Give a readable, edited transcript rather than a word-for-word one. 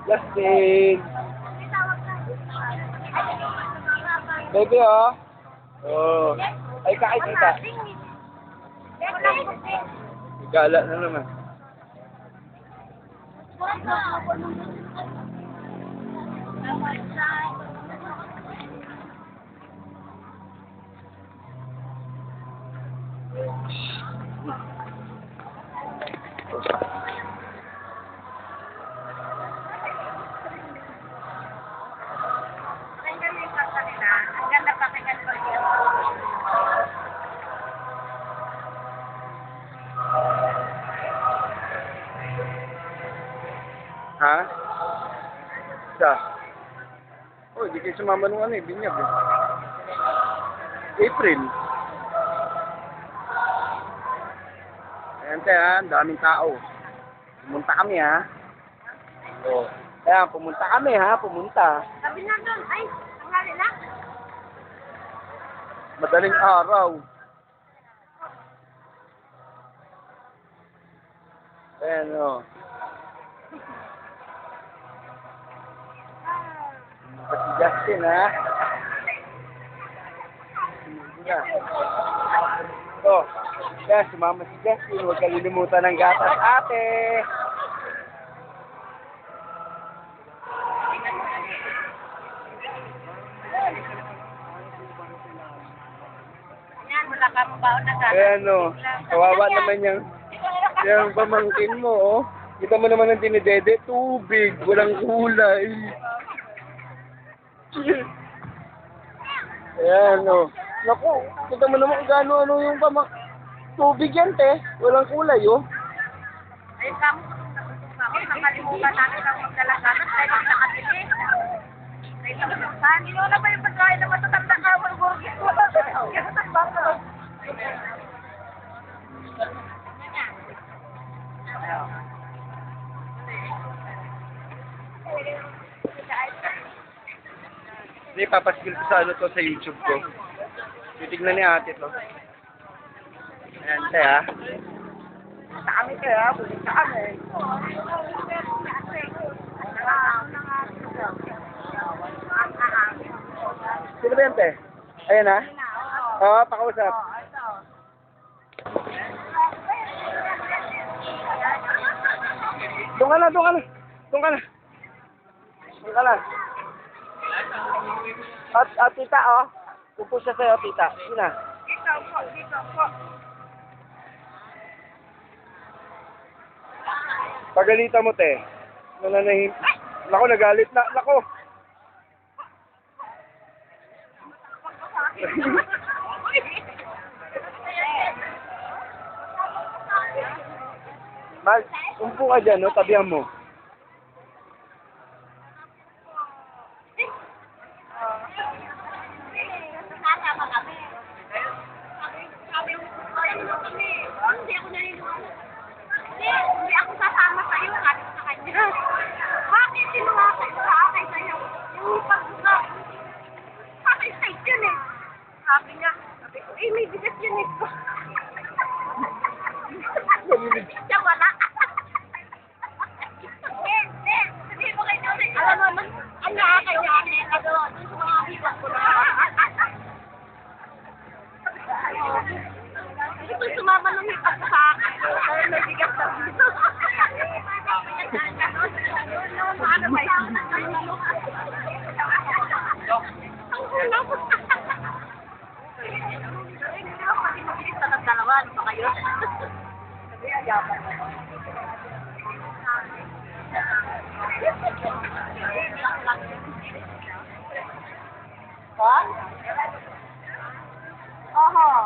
Justin! Baby, oh. Oh. Ay, kain kita. Gala na naman. Ha? Isa. Oh, hindi kayo sumama nung ano eh, binyag eh. April. Ayan tayo ha, ang daming tao. Pumunta kami ha. Oh. Ayan, pumunta kami ha, pumunta. Sabi na doon, ay, tanghali na. Madaling araw. Ayan o. Si Justin ha. Oh, kaya sumama si Justin. Huwag kalilimutan ng gatas ate. Yan, wala ka mabaon na gano'n. Ayan o. Kawawa naman yung pamangkin mo oh. Kita mo naman ang dinidede. Tubig. Walang kulay. Ayan o. Naku, kita mo naman kung gaano yung tubig yan te. Walang kulay oh. Ay, kamo, nakalimutan natin ang magdalaganan dahil ang nakatili. Ay, tamusan. Hindi na ba yung pagkain na matatanda ka? Burgis mo ba? Kaya sa baka. Hindi, papaskil ko sa ano to sa YouTube ko. Titignan ni ate to. Ayan, te ha. Punta kami te ha. Punta kami. Sino ba yan te? Ayan ha? Oo, pakausap. Doon ka na, doon ka na. Doon ka na. Doon ka na. At tita, oh. Pupo siya sa'yo, tita. Sige na. Dito po. Pagalitan mo, te. Nananahim. Nako, nagalit na. Nako. Mal, umpo ka dyan, no? Tabihan mo. Sasama kami. Sabi mo, hindi ako naniniwala. Hindi ako sasama sa'yo, sabi ko sa kanya. Bakit sinuwasay sa akin sa'yo? Yung pagbuka. Akin side yun eh. Sabi niya, may bigas yun eh. Siya wala. Sabi mo kayo doon. Alam mo, ang nakakaya ka doon. Sa mga bigas ko na. Ito sumama nung hipas sa akin. Dahil may bigas na dito. Ano ba yan? Ang hulap. Hindi ako pati mabilis na ng dalawa. Ano ba kayo? Sabi, ayapan na. Ha? Oho.